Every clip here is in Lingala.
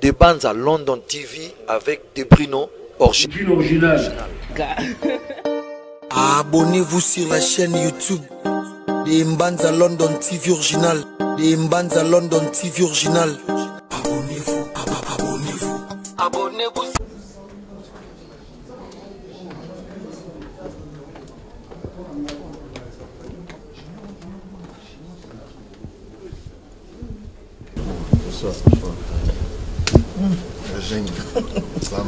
des bandes à London TV avec des Bruno original. Abonnez-vous sur la chaîne YouTube des Mbanza London TV original. Des Mbanza London TV original. Abonnez-vous, abonnez-vous, abonnez-vous. Bonsoir. Bonsoir.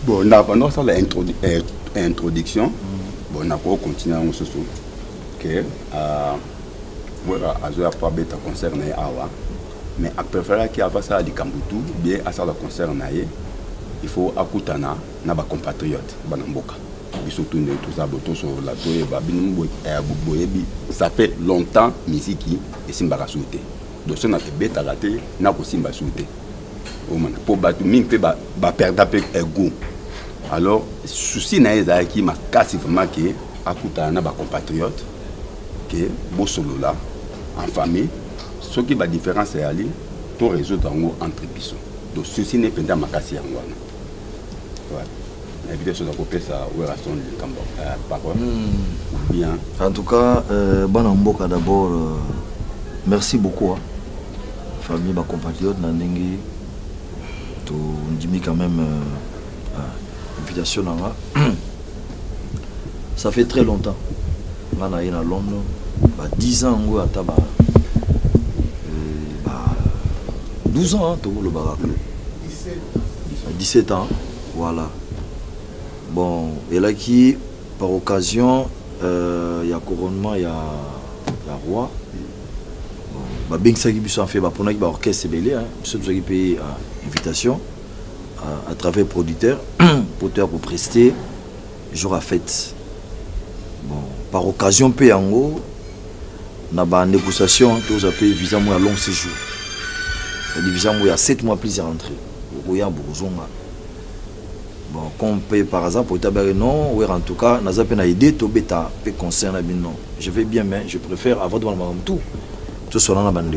Bon, pendant ça, l'introduction, bon, on a continué à se souvenir que voilà, à pas bête concerné Awa, mais à préférer qu'il y ait ça à Kambutu, bien à ça le concerné, il faut akutana na ba compatriotes banamboka. Surtout tout ça, sur la ça fait longtemps musique et simba souté. Donc ça n'a pas bête à rater, n'a pas simba souté. Pour battre mine peut ba perdre ego. Alors souci na eza qui m'a cassé vraiment que akutana na ba compatriotes que bo solo là en famille, ce qui va différence est aller tout résoudre entre bisous. Donc ceci n'est pas ma casse en wana. Bien. En tout cas, Banamboka d'abord, merci beaucoup. Hein. Famille, ma compatriote, Nanengi, tu dis quand même invitation. Ça fait très longtemps. On a à Londres, 10 ans, on a 12 ans, le barak. 17 ans, voilà. Bon, et là qui, par occasion, il y a couronnement, il y a roi. Bon, bien que ça qui en fait, pour nous, orchestre belé, ceux qui payé invitation à travers producteur pour prester jour à fête. Bon, par occasion, paye en haut, on a une négociation, tous a payé visa à long séjour. Le visa il y a 7 mois plus à rentrer. Au Royaume bon, qu'on paye par hasard pour établir non, ou en tout cas, nous avons aidé tout bêta, peut concerner non. Je vais bien, mais je préfère avoir devant tout sur la bande.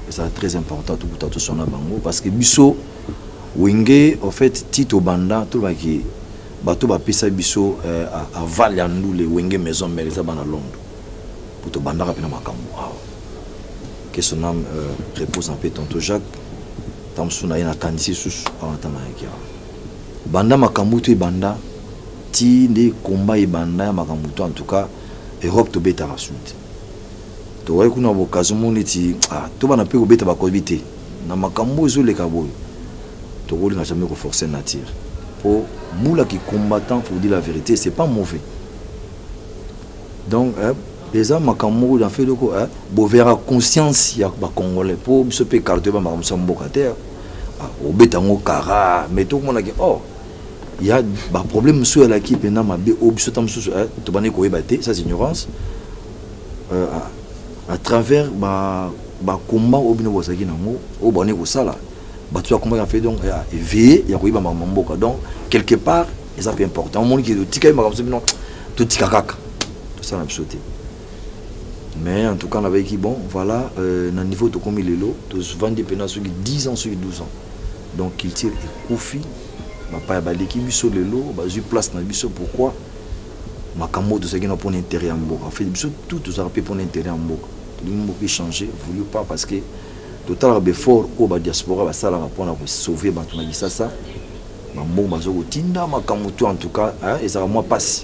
C'est très important tout sur la bande parce que biso wenge en fait tito banda tout va qui bateau va pisa biso à Valiandou les wenge maison mais les abana Londres pour te banda rapidement makambo. Que son âme repose en paix tonto Jacques. Tamsuna ina kanisi sus en attendant qui banda makambuto et banda ti de combat et banda makambuto en tout cas Europe to beta la suite to ouais kuna bokazo moniti to bana pe ko beta ba ko bité na makambo zo le kaboy to ko n'a jamais ko forcer nature pour moula qui combattant pour dire la vérité c'est pas mauvais donc les hommes makambo dans fait de ko bo verra conscience ya ba congolais pour se pe carte ba makambo mboka terre au beta ngo kara mais tout le monde a dit oh il y a un problème sur l'équipe na mabe obisotam sur to bané ko ebate ça c'est ignorance à travers ba combat obino bosaki nango o bané ko sala ba tu comment a fait donc éveiller ya ko iba mamboka donc quelque part c'est un peu important au monde qui est tika ma comme non tout tika kaka tout ça n'a pas sauté mais en tout cas on avait qui bon voilà na niveau to comme il est là to vendre pendant sur 10 ans sur 12 ans donc il tire Kofi papa baleki biso lelo bazui place na biso pourquoi makambo de ce qui n'a pas intérêt en mboka en fait biso tout ça peut pour intérêt en mboka l'immobilier changer voulu pas parce que total effort au ba diaspora ba sala pour sauver bantu na bisasa mambo bazo tinda makambo tout en tout cas hein et ça moi passe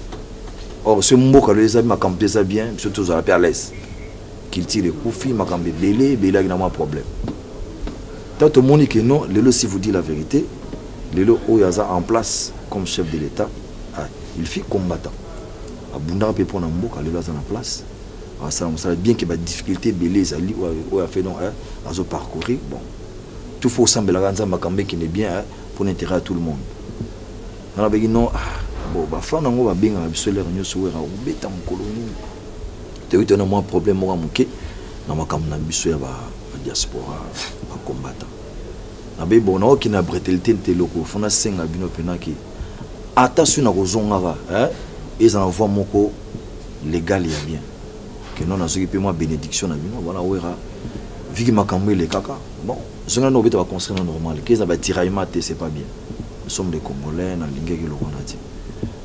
or ce mboka les amis makambo ça bien biso tout ça à l'aise qu'il tire Kofi makambo belé il n'a pas problème tant tout le monde que non lelo si vous dit la vérité Lelo Oyaza en place comme chef de l'État, il fit combattant. Abunda peut prendre un mot quand Lelo est en place. Ça va bien qu'il y ait des difficultés, les alliés ou a fait donc à parcourir. Bon, tout faut sembler la ganza makambe qui est bien pour l'intérêt à tout le monde. On a dit non, bon, bah fan on va bien sur les réunions sur un bêta en colonie. Tu as eu un moins problème moi manqué, na makambe na biso ya ba diaspora ba combattant. Bon, qui n'a bretelté le locaux, on a 5 abino penaki attention na kozonga hein ils en voient moko légal ya bien que non na ce qui moi bénédiction na bino voilà ouera viki makambo le kaka bon zonga no beta ba construire normal qu'ils ba tiraillement c'est pas bien nous sommes des Congolais na lingeki lokonati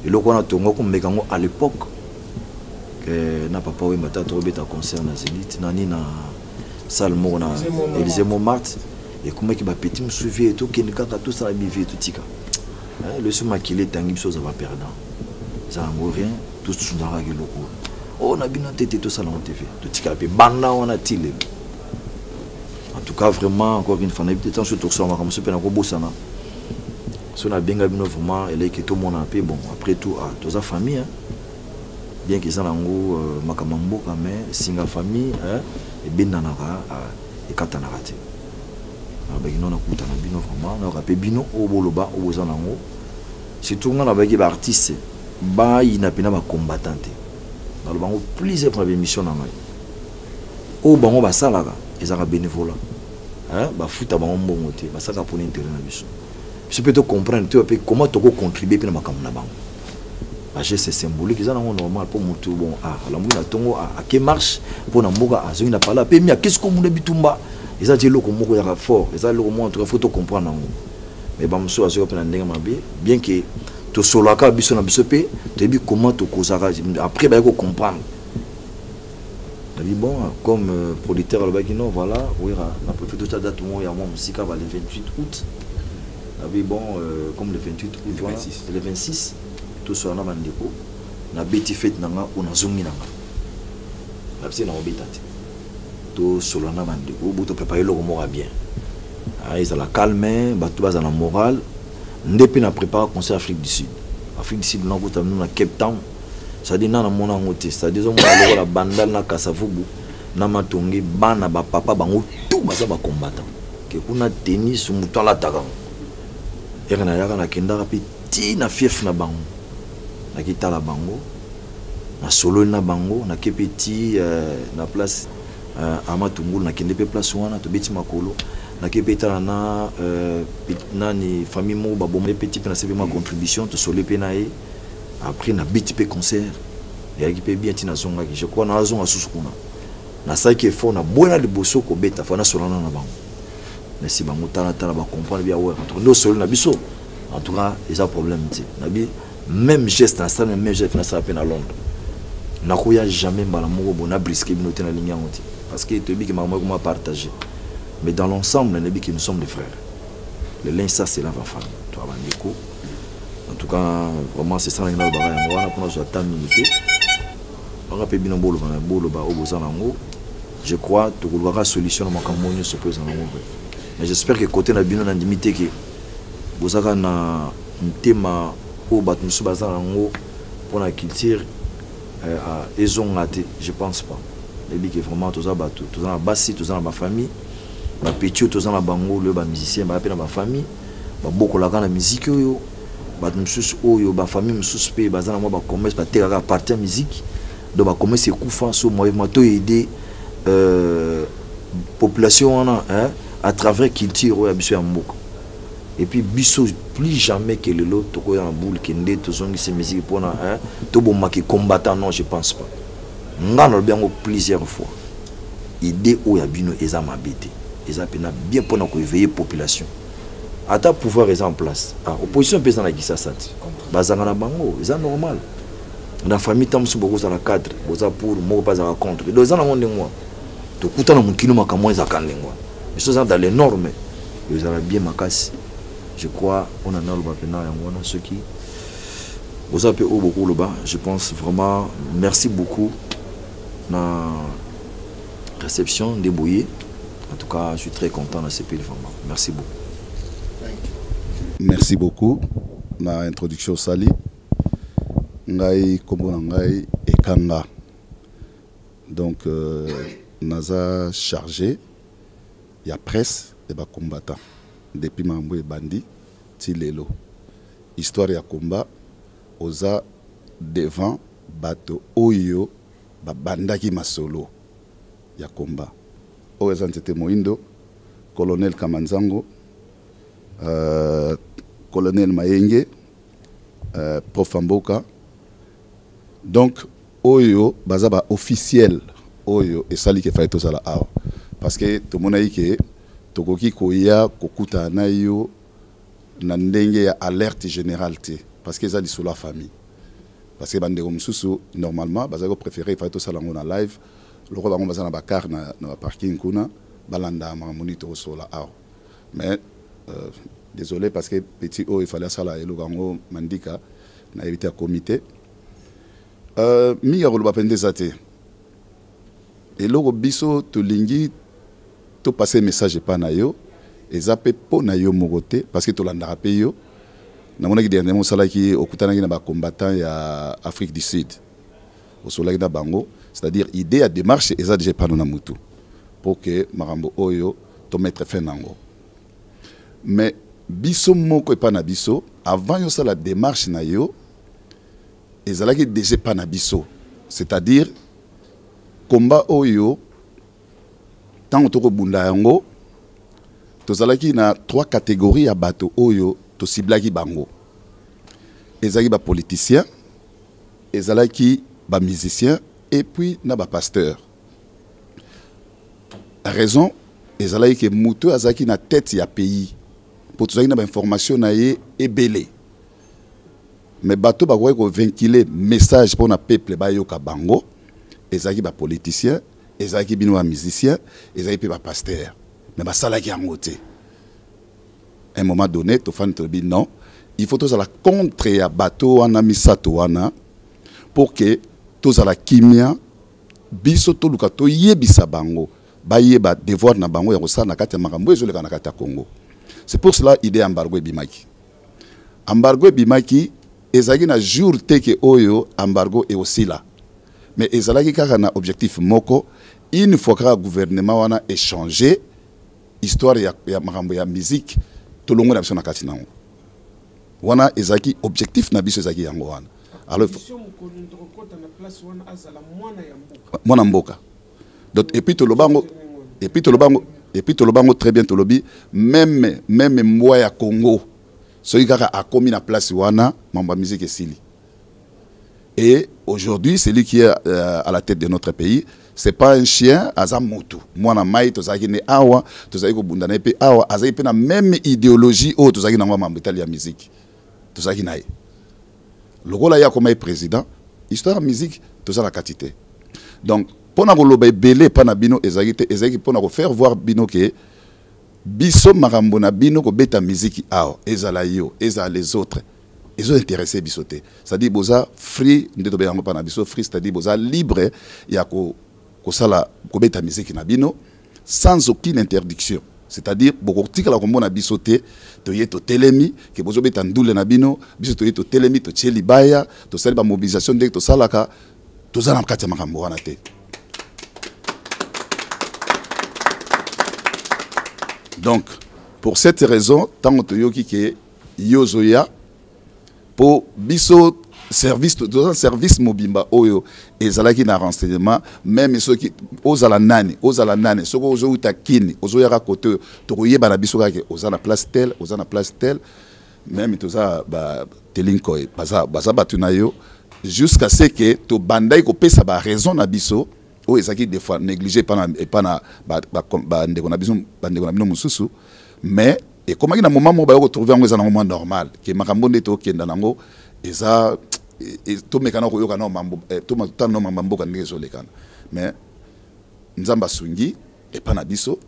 et lokona tongo ko mekango à l'époque que na papa we mata to beta concert na Zénith nani na salle mo na Élysée Montmartre et comment qui ba petit me suivre et tout qui kaka tout ça mi vie tout tika le suma qu'il est tangi chose va perdre ça en rien tout ce qu'on a réglé loko on a bien tête tout ça dans TV tout tika pe banda on a tilé en tout cas vraiment encore une fois on a peut-être surtout ça on va commencer par bosana si on a bien gabino vraiment et là que tout le monde a peu bon après tout à toute sa famille hein bien qu'ils en ango makamambo mais singa famille hein et bien nanaka et katanarate abagino na kuta na bino vraiment na rapé bino o boloba o bozanango surtout ngana bagi ba artiste ba ina pena ba combattante dans le bango plusieurs premières missions na ngai o bango ba salaka ezaka bénévolat hein ba futa bango mbongo te ba saka pour intérêt na biso je peux te comprendre tu peux comment tu peux contribuer pena makambo na bango ba geste symbolique ça non normal pour mutu bon la muna tongo a que marche pour na mboka azongi na pala pe mia qu'est-ce que muna bitumba ils ont dit le moko ya fort ils ont le montre faut te comprendre mais ba mso azo pe na ndenga mabe bien que to solaka biso na biso pe te bi comment to kozaka après ba ko comprendre dit bon comme producteur le baki non voilà oui na préfet toute date mo ya moi musique va le 28 août avait bon comme le 28 août voilà le 26 tout sur na bandeko na beti fête nanga on a zongi nanga la piscine na obitati tout sur na bandeko bo to préparer le mort bien ils ont la calme ba tout bas na moral ndepi na préparer concert Afrique du Sud na ko tamnu na Cape Town ça dit na mona ngote ça dit on va la bandal na Kasavubu na matongi bana ba papa bango tout baza ba combattant ke kuna tennis muto la taka erena yaka na kenda rapiti na fief na bango na kitala bango na solo na bango na kepeti na place amatungulu na kende pe place wana to beti makolo na kepeta na nani famille mo ba bombe petit pe na sebe ma contribution to solo pe na e après na beti pe concert ya ki pe bien tina zonga ki je crois na zonga susukuna na ça qui est fort na bona de bosso ko beta fa na solo na bango mais si bango tala ba comprendre bien ouais entre nous solo na biso en tout cas il y a problème na bi même geste na ça même geste na ça peine à Londres na koya jamais mbala moko bona brisque binoté na ligne ngoti parce que tobi que maman comment partager mais dans l'ensemble on dit que nous sommes des frères le lien ça c'est la famille toi bandeko en tout cas vraiment c'est ça na ngala ba ya wana pour nous attendre minute on a pe bino bolo ba obozanango je crois que tu aura solution na makambo nyo se pose na ngombe mais j'espère que côté na bino na limité que bozaka na ntema au batu musubaza nango pour la culture je pense pas les bigs vraiment tous à batu tous en bassi tous en ma famille ma petit tous en bango le ba musicien ba na ma famille ba beaucoup la na musique yo batu musus oyo ba famille musus pe bazana moi ba commerce ba teka partir musique donc ba commerce kufa so mouvement to aider population hein à travers culture ya biso ya mboka. Et puis biso plus jamais que le lot toko en boule kende to zongi ces musique pour na hein to bon maki combattant non je pense pas ngana bien plusieurs fois idée o ya bino eza mabete eza pena bien pour na ko éveiller population ata pouvoir est en place opposition pesa na gisa sati bazanga na bango eza normal na famille tamsu boko za la cadre boza pour mo pas à contre donc ça na monde moi to kutana mukino makamwa eza kanengwa mais ça dans les normes ils ont bien makasi. Je crois on en a le bapena et on a ceux qui vous appelez au beaucoup le bas. Je pense vraiment merci beaucoup na réception débrouillée. En tout cas, je suis très content de ce pays vraiment. Merci beaucoup. Merci beaucoup. Na introduction sali. Ngai kombo ngai ekanga. Donc naza chargé il y a presse et ba combattant. Depuis Mambo et Bandi, Tilelo. Histoire ya combat, oza devant bato oyo, bandaki masolo ya combat. Oza Ntete Moindo, colonel Kamanzango, colonel Mayenge, prof Mboka. Donc oyo bazaba officiel oyo et sali ke fait tout ça là parce que tout monde a dit que tokoki koya kokuta na yo na ndenge ya alerte générale parce que ça dit sur la famille parce que bande comme sous normalement bazako préférer fait tout ça là on a live le roi bango bazana bakar na parking kuna balanda ma monitor sur la mais désolé parce que petit il fallait ça là et le gango mandika na évité à comité mi ya koloba pende zate et loko biso to lingi to passer message pa na yo ezape po na yo mogote parce que to landa pe yo na mona ki dernièrement sala ki okutana ki na ba combattant ya Afrique du Sud au soleil da bango c'est-à-dire idée à démarche eza déjà pa na mutu pour que marambo oyo to mettre fin nango mais biso moko e pa na biso avant yo sala démarche na yo ezalaki déjà pa na biso c'est-à-dire combat oyo tant toko bunda yango tozalaki na 3 catégories ya bato oyo to ciblaki bango ezalaki ba politicien ezalaki ba musicien et puis na ba pasteur la raison ezalaki que mutu azalaki na tête ya pays pour tozalaki na ba information na ye ebele mais bato ba ko vaincre message pour na peuple ba yoka bango ezalaki ba politicien ezalaki bino ba musicien ezalaki ba pasteur mais ba salaki yango te à un moment donné to fan to bi non il faut tous la contre ya bato wana misato wana pour que tous la kimia biso to luka to yebisa bango ba yeba devoir na bango ya kosala na kati ya makambo ezoleka na kati ya Congo. C'est pour cela idée embargo bimaki ezalaki na jour te ke oyo embargo e aussi là mais ezalaki kaka na objectif moko une fois que le gouvernement wana échanger histoire ya makambo ya musique to longo na biso na kati nango wana ezalaki objectif na biso ezalaki yango wana alors mwana mboka donc et puis to lobango très bien to lobi même moi ya Congo soki kaka akomi na place wana mamba musique esili. Et aujourd'hui, celui qui est à la tête de notre pays, c'est pas un chien, azamutu. Moi na mai tozaki ne awa, tozaki ko bundana pe awa, azaki pe na même idéologie o tozaki na ngwa mbetali ya musique. Tozaki nae. Lokola ya comme président, histoire musique tozala katité. Donc pona ko loba belé pa na bino ezaki pona ko faire voir bino que biso makambo na bino ko beta musique awa, ezala yo, ezala les autres. Ils ont intéressé bisoté. C'est-à-dire boza free ndeto be yango pa na biso free, c'est-à-dire boza libre ya ko sala ko beta musique na bino sans aucune interdiction. C'est-à-dire boko tika la kombo na bisoté to yeto telemi ke bozo beta ndule na bino biso to yeto telemi to tcheli baya to sala ba mobilisation de to salaka to zana mkati makambo wana te. Donc pour cette raison tant to yoki ke yozoya pour biso service mobimba oyo ezalaki na renseignement même ceux qui ozala nani soko ozo utakini ozo yaka kote to koyeba na biso kake ozana place tel même toza ba telinko baza batu na yo jusqu'à ce que to bandai ko pesa ba raison na biso o ezaki des fois négligé pas na ba ndeko na biso bandeko na bino mususu mais et comment il a un moment où on trouve un moment normal que makambo ndeto kenda nango eza to mekana ko yoka na mambo to matana no mambo ka ngezo lekana mais nzamba sungi et pas na biso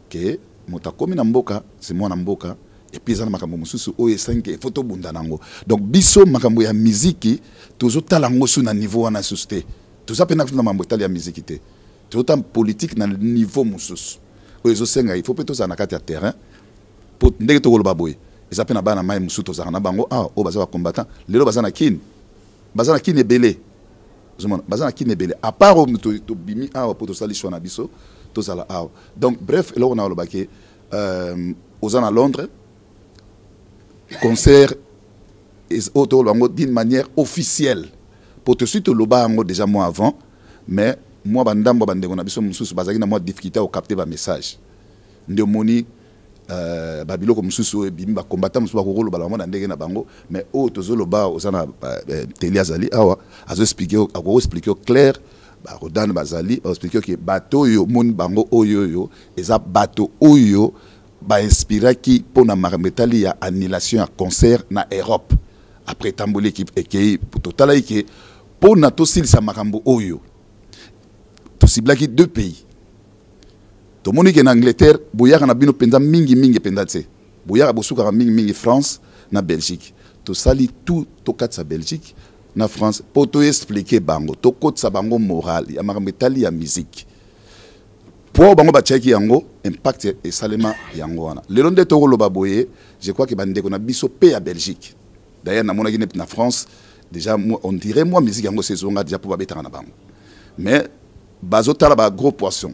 que motakomi na mboka c'est moi na mboka et puis za makambo mususu o esanke photo bunda nango donc biso makambo ya musique tozo talango su na niveau wana susté toza pena na mambo tali ya musique te toza politique na niveau mususu o ezo senga il faut peut toza na kati ya terrain pour ndenge to koloba boy ezape na bana mai musuto za na bango o baza ba combattant lelo baza na kin ebele zomona baza na kin ebele à part to bimi pour to sali na biso to sala donc bref là on a loba ke aux à Londres concert autour bango d'une manière officielle pour te suite loba ngo déjà moi avant mais moi bandambo bandeko na biso mususu bazaki na moi difficulté au capter ba message ndemoni babilo comme sous bimba combattant mususu ko lo balamo na ndenge na bango mais o tozolo ba osana télé azali awa azo expliquer clair ba rodane bazali ba expliquer que bateau yo mon bango oyo eza bateau oyo ba inspira ki pona marmetali ya annulation ya concert na Europe après tamboli équipe et pour total que pona to silisa makambo oyo to siblaki deux pays. To moni que en Angleterre, boyaka na bino penza mingi penza tse. Boyaka bosuka mingi France na Belgique. To sali tout to katsa Belgique na France pour to expliquer bango. To kotsa bango moral ya makambetali ya musique. Pour bango ba tcheki yango impact et salema yango wana. Le londe to lo baboye, je crois que bande ko na biso pe à Belgique. D'ailleurs na mona na France déjà on dirait moi musique yango saisonga déjà pour ba betanga na bango. Mais bazotala ba gros poisson.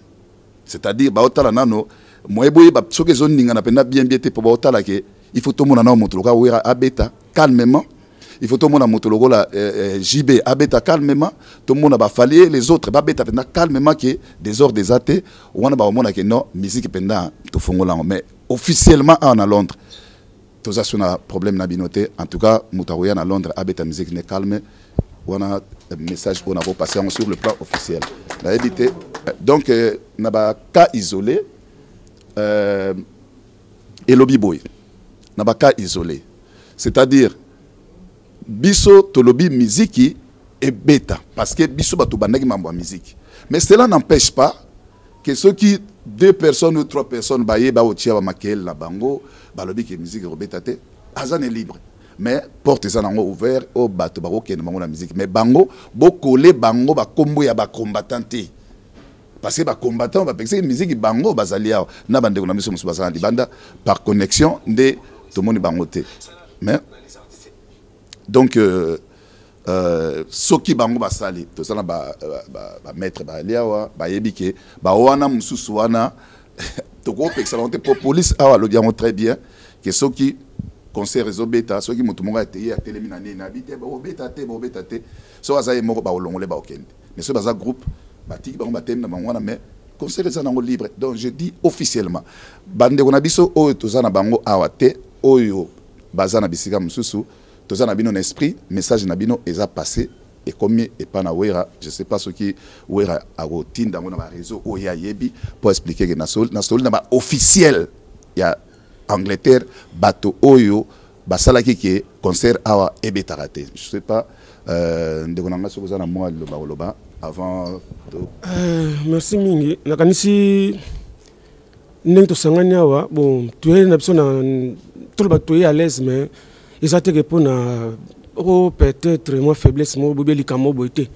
C'est-à-dire baotala nano moyeboye ba soke zone ninga na penda bien pour baotala ke il faut tout mona na motoloka wera abeta calmement, il faut tout mona motoloka la JB abeta calmement, tout mona ba falier les autres ba beta penda calmement que des ordres des athées wana ba mona ke non musique penda to fongola mais officiellement en Londres to ça son problème na binoté en tout cas mutaroya na Londres abeta musique ne calme wana message on a repassé sur le plan officiel. La évité donc na ba cas isolé et lobby boy na ba cas isolé c'est-à-dire biso to lobby musique et bêta parce que biso bato bandaki mambo musique mais cela n'empêche pas que ceux qui 2 personnes ou 3 personnes baye ba otia ba makel na bango ba lobby que musique robeta te azan est libre mais porte ça nango ouvert au bato ba okene bango na musique mais bango bo coller bango ba kombo ya ba combattanté parce que ba combattant ba penser musique bango bazali awa na bande ko na miso musu bazali banda par connexion de tout monde bango te mais donc soki bango basali to ça ba maître ba liawa ba yebike ba wana mususu wana to ko excellente pour police awa lo diamo très bien que soki concert réseau bêta soki mutu monga te ya télémina na bité ba bêta te so azaye moko ba olongole ba okende mais so baza groupe batiki bango batem na bango wana mais concert ça nango libre donc je dis officiellement bande ko na biso oyo tozana bango awa te oyo bazana bisika mususu tozana bino na esprit message na bino eza passé et comme et pas na wera je sais pas ce qui wera a rotinda na ba réseau oya yebi pour expliquer que na sol na ba officiel ya Angleterre bato oyo basala ki concert awa ebetarate je sais pas ndeko nanga sokozana moi loba avant merci mingi nakanisi ndenge tosangani awa bon toye na biso na toloba toye à l'aise mais ezate ke pona peut-être moi faiblesse mo bobeli kamo boite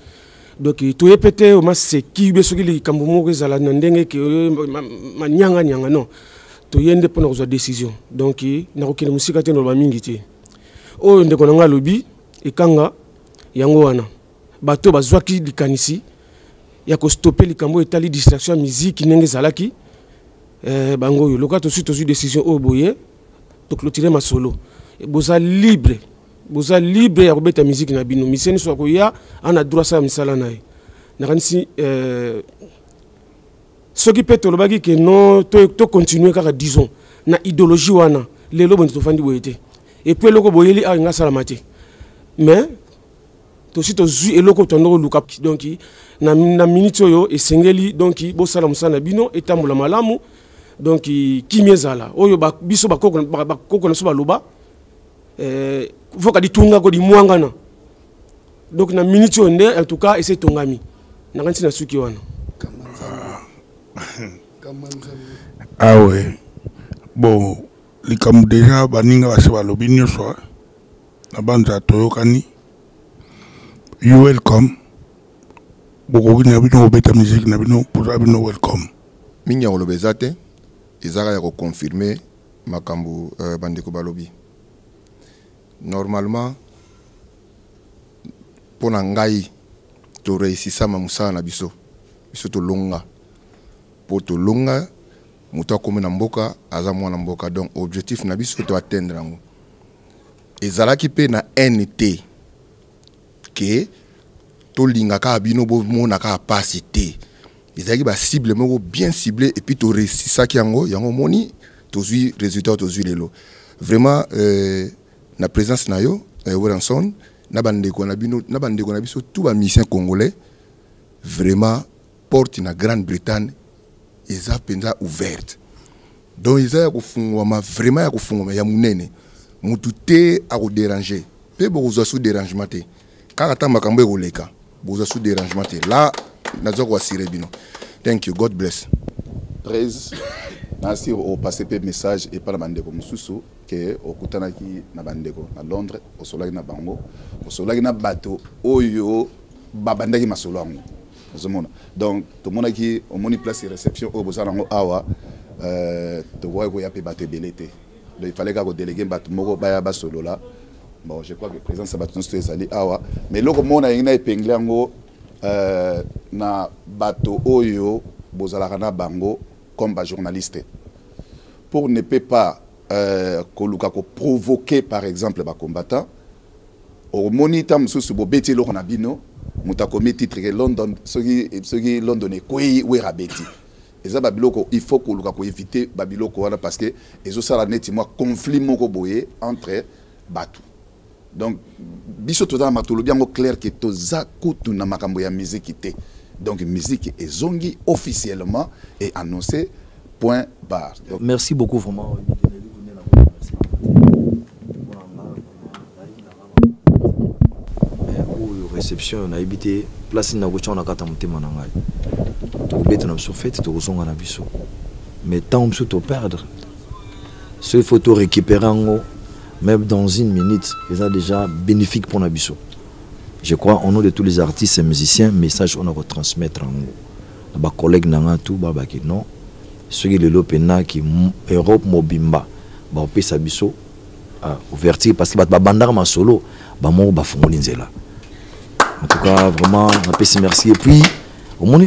donc toye pété o maseki be soki likambo moko ezala na ndenge ke manyanga non toye nde pona kozwa décision donc nakokende musika te noloba mingi te oyo ndeko nanga lobi ekanga yango wana bato bazwaki likanisi ya ko stopper likambo etali distraction ya musique ndenge ezalaki bango yo loka tosuit décision oyo boye to clôturer masolo boza libre ya kobeta musique na bino miseni so koya ana droit sa misala naye nakanisi soki pe tolobaki ke non to continuer kaka disons na idéologie wana lelo bonto tofandi boyete et puis loko boyeli a nga sala mate mais to si to zu eloko tondo luka donc na minute yo esengeli donc bo sala musana bino etambola malamu donc kimiezala oyo ba biso ba koko na so ba loba voka di tunga ko di mwangana donc na minute yo nde en tout cas essayer tongami na kanti na suki wana ah ouais bon likambo déjà baninga base balobi nyonso na banza toyokani you welcome bokoki na bino obeta musique na bino pour bino welcome mingi ya koloba eza te ezaka ya koconfirme makambo bandeko balobi normalement mpona ngai toreisisama mosala na biso tolonga po tolonga moto akomi na mboka aza mwana mboka donc objectif na biso to atteindre yango ezalaki pe na NT ke tolingaka bino bomonaka pasi te ezalaki ba cible moko bien ciblé et puis to réussissaki yango moni tozui résultat tozui lelo vraiment na présence na yo Weranson na bandeko na biso tout ba musicien congolais vraiment porte na Grande-Bretagne eza penza ouverte donc eza ya kufungwa vraiment ya kufungwa ya munene mutu te a ko déranger pe bozo sous dérangement te kaka ta makambo ekoleka bozo sous dérangement te là nazo ko assurer bino. Thank you, God bless. 13 Nasir au passé pe message et par bandeko mususu que au kutanaki na bandeko na Londres au solaki na bango au solaki na bateau oyo babandaki masolo yango zomona donc to monaki au moni place réception au bozana ngo awa to voit ko ya pe bateau belete donc il fallait qu'on déléguer bateau moko baya basolo là bon je crois que présence ça bateau c'est allé awa mais loko mona ina épinglé ngo na bateau oyo bozala na bango comme ba journaliste pour ne pas provoquer par exemple ba combattant au moniteur mususu bo beti lo na bino muta komi titre que London soki London e koyi we rabeti eza babiloko il faut ko luka ko éviter babiloko wana parce que ezo sala neti moi conflit moko boye entre batu donc biso to dans matolo bien clair que toza kutu na makambo ya musique té donc musique est zongi officiellement et annoncé point barre. Donc, merci beaucoup vraiment. Réception on a habité place na gocha on a kata mutema na ngai. To beta na biso fête to kozonga na biso. Mais tant on to perdre. Ce photo récupérer même dans une minute, c'est déjà bénéfique pour Nabiso. Je crois, au nom de tous les artistes et musiciens, message on a retransmettre en haut. Les collègues n'ont tout, non. Ceux qui le pena qui Europe mobimba, bah on peut s'abisso à ouverture parce que bah bandar ma solo, bah moi bah fongolinzela. En tout cas vraiment on peut se remercier. Et puis au moins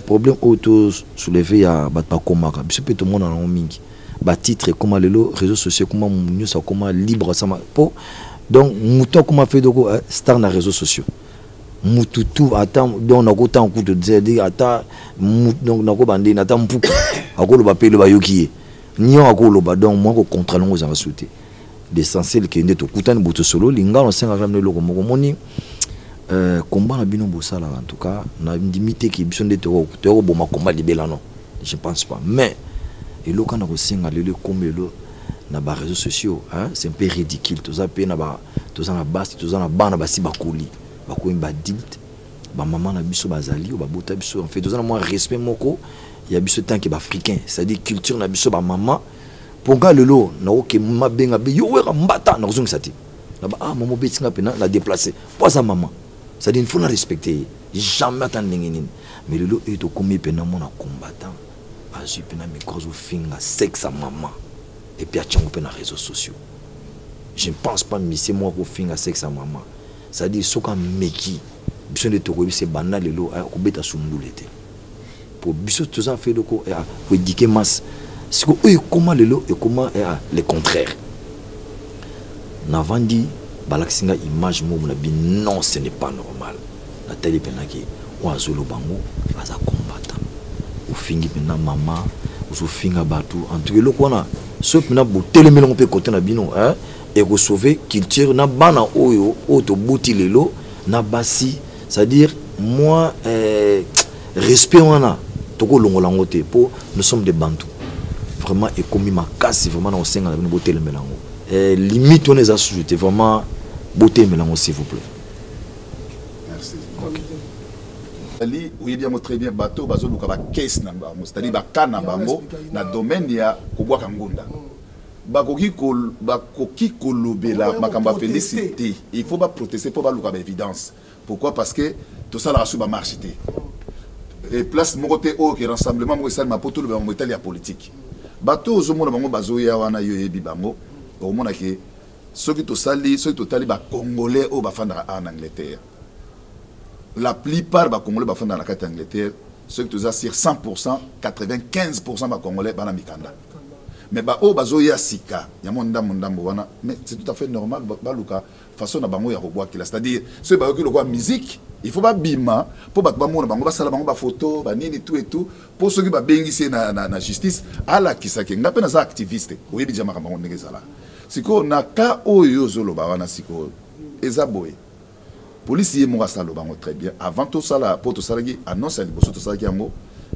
problème auto soulevé à bah pas comment, biso peut tout le monde en mingi. Bah titre comment les réseaux sociaux comment nous ça comment libre ça pour donc mouton comment fait donc star na réseaux sociaux moutou tout attend donc on a autant coup de dire attend donc na ko bande na attend mpuku akolo ba pele ba yoki nyo akolo ba donc moi ko contrat longo za sauter l'essentiel que ndeto kutani boto solo linga on 5 grammes de loko moko moni combat na bino bosala en tout cas na limité qui biso ndeto ko boma combat libela non je pense pas mais et là quand on a le comme le na ba réseaux sociaux hein c'est un peu ridicule tout ça pe na ba tout ça na base tout ça na bana ba si ba koli ba ko ba dict ba maman na biso bazali ba bota biso en fait tout ça na moi respect moko il y a biso tant que ba africain c'est-à-dire culture na biso ba maman pour ga le lo na OK ma benga be yo wera mbata na kozongisa ti na ba maman betinga pe na déplacer pour sa maman c'est-à-dire il faut la respecter jamais attendre ngini mais le lo est to comme pe na mon combattant j'ai pena micro au finga sexe à maman et puis à tchango pena réseaux sociaux je ne pense pas monsieur moi au finga sexe à maman ça dit soka meki biso de toko c'est banal le lo ko beta sundulete pour biso tout ça fait loko et ko éduquer masse c'est que eux comment le lo et comment le contraire na vandi balaksinga image mo na bi non ce n'est pas normal la télé pena ki oazolo bango baza combattant fingi pena mama ou finga batu en tout cas le kona ce pena bo telemelo pe côté na bino hein et ko sauver culture na bana oyo auto bouti lelo na basi c'est-à-dire moi respect wana toko longola ngote po nous sommes des bantous vraiment et comme ma casse vraiment na osenga na bino bo telemelo limite on les a sujouté vraiment beauté melango s'il vous plaît. Merci. Okay. Ali oui bien très bien bateau bazo luka ba caisse na bango c'est-à-dire ba kana bango na domaine ya kobwa kangunda bakoki kolobela makamba félicité il faut pas protester pour ba luka ba évidence pourquoi parce que tout ça la sous ba marché et place mon côté au que rassemblement mo ça ma poto le bango italie politique bateau zo mona bango bazo ya wana yo yebi bango au mona ke ceux qui to sali ceux qui to tali ba congolais au ba fandra en Angleterre. La plupart des Congolais sont dans la carte d'Angleterre. Ceux qui sont sur 100%, 95% des Congolais sont dans Mikanda. Mais au bazoya sika, mais c'est tout à fait normal. Façon na bango ya roboa kila, c'est-à-dire ceux qui ont musique, il faut pas bima pour ba mona bango ba sala bango ba photo ba nini tout et tout pour ceux qui ba bengisi na justice ala kisake ngape na za activiste oyebi jama ka bango ndenge sala siko na ka oyo zolo ba wana siko eza boy police mo ka sala bango très bien avant tout ça là pour tout ça qui annonce ali boso tout ça qui yango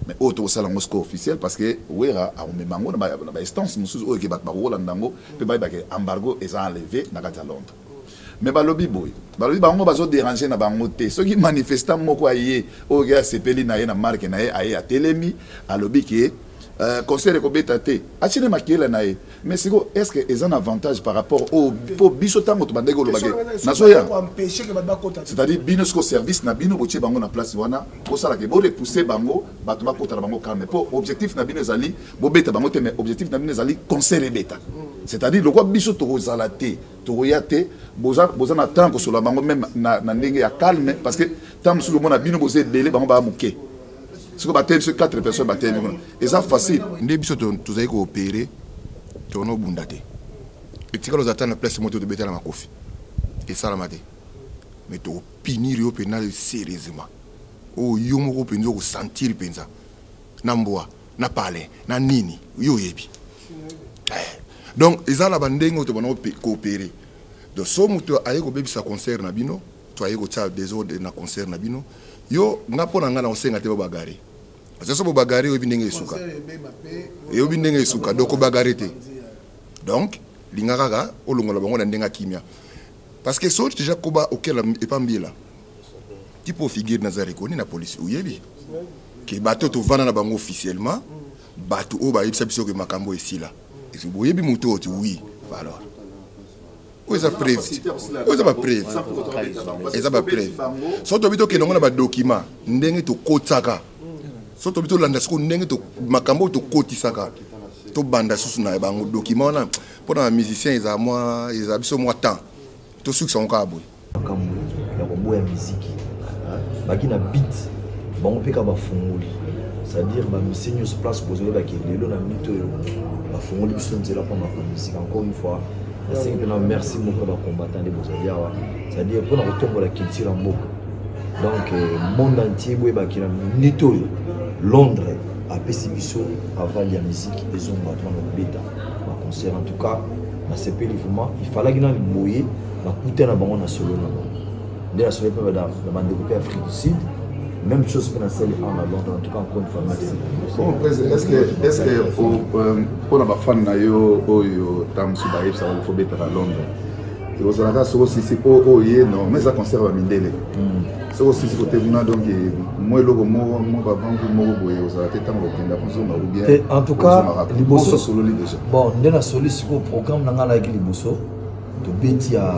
mais auto sala mosco officiel parce que wera a me bango na ba instance musuzu oyo ke ba rola ndango pe ba ke embargo eza enlevé na kata Londres. Mais balobi boy balobi bango bazo déranger na bango te ceux qui manifestant moko aye o ga sepeli na ye na marque na ye aye a telemi alobi ke conseil ko betate achine makela na ye mais est-ce que ils ont un avantage par rapport au biso tango to bandego lo bagé na soya c'est-à-dire bino ce service na bino boche bango na place wana ko sala ke bo repousser bango bato ba kota bango calme pour objectif na bino zali bo beta bango te mais objectif na bino zali conseil beta c'est-à-dire le quoi biso to zalate to yate boza na temps ko sola bango même na ndenge ya calme parce que tant sur le monde na bino bozé belé bango ba muke ce que batel sur 4 personnes batel et ça facile ndé biso to zali ko opérer to no bundate et tika los attendre place moto de beta na makofi et ça la maté mais to pinir yo penal sérieusement o yo moko penzo ko sentir penza na mboa na parler na nini yo yebi donc ils ont la bandenge to bana coopérer donc so moto aye ko bebisa concert na bino to aye ko tsa désordre na concert na bino yo ngapo na ngana osenga te bagari parce que so bagari yo bindenge esuka yo bindenge esuka donc bagari te donc lingaka olongola bango na ndenga kimia parce que so déjà koba auquel epambila tipo figure nazari koni na police uyebi ke bato to vana na bango officiellement bato o ba yebisa biso ke makambo esila et boyebi moto oti oui alors où est la preuve où est la preuve et ça va preuve surtout bito ke nongo na ba document ndenge to kotsaka surtout bito landa siko ndenge to makambo to kotisaka to banda susu na bango document na pour na musicien ils a moi ils a biso moi temps to succès on ka boy makambo ya kombo ya musique baki na beat bango peka ba fungoli c'est-à-dire ma musique sur place poser ba ke lelo na mito ba fungoli biso nzela pa ma musique encore une fois merci beaucoup à combattant des Bozaliawa. C'est-à-dire pour nous retomber la culture en boucle. Donc, monde entier, Londres, à Pessibiso, avant la musique, ils ont battu le bêta. Un concert en tout cas, dans ce pays, il fallait qu'il y ait un moyen, il y a un solo. Il y a un solo dans l'Afrique du Sud. Même chose que dans celle en Londres, en tout cas, encore une fois, merci. Bon, est-ce que pour les fans de Tam Subaïb, ça va faut être à Londres. Et aux Arabes, c'est aussi non, mais ça conserve à Mindele. C'est aussi ce côté donc moi le logo moi avant que moi aux Arabes tant le bien. En tout cas, Liboso solo déjà. Bon, on a solo sur le programme dans la Liboso de Betia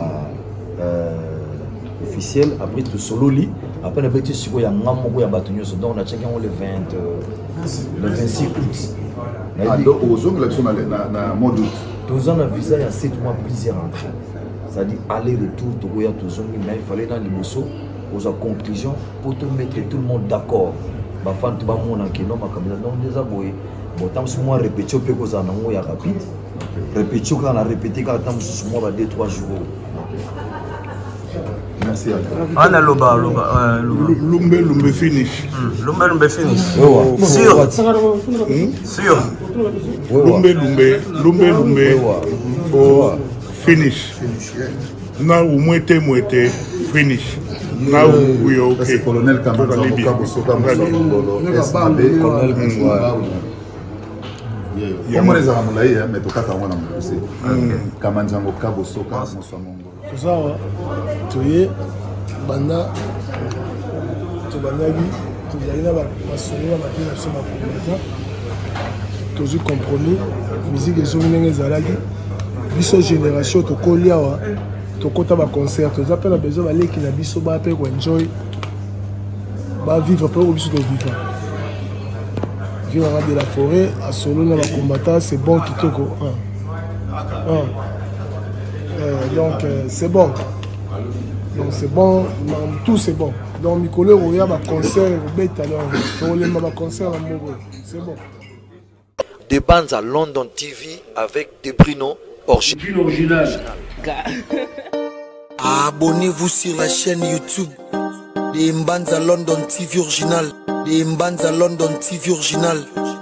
officiel après tout solo li après le petit sur ya ngamo ya batunyo donc on a checké le 26 août donc aux hommes na mois d'août tous on a visa il y a 7 mois plusieurs entrées c'est-à-dire aller retour to ya tous mais il fallait dans Liboso aux conclusion pour te mettre tout le monde d'accord ba fan to ba mona ke no makamela donc déjà boy bon tant que moi répéter peu ko za nango ya rapide répéter quand on a répété quand tant que moi 2-3 jours. Merci à toi. Ana loba Lumbe finish. Lumbe finish. Sûr. Sûr. Lumbe oh finish. Na umwete finish. Na we okay. C'est colonel Kamanza Bosoka SAB colonel Comment les amulai mais to kata wana mukuse. Kamanza Bosoka Mosamongo. Tozawa toye banda tobandaki tozali na basolo ya bakili na biso bakomata tozwi compromis musique ezongi ndenge ezalaki biso génération tokoli awa tokota baconcert toza mpe na besoin baleki na biso baa mpe koenjoy bavivre mpe oko biso tovivre vivre de la forêt asolo na bakombata c'est bon kitoko donc c'est bon. Donc c'est bon, tout c'est bon. Donc Mikolo Roya va concert au bête alors. On les ma concert à Mogo. C'est bon. Des bandes à London TV avec des Bruno original. Abonnez-vous sur la chaîne YouTube The Mbanza London TV original. The Mbanza London TV original.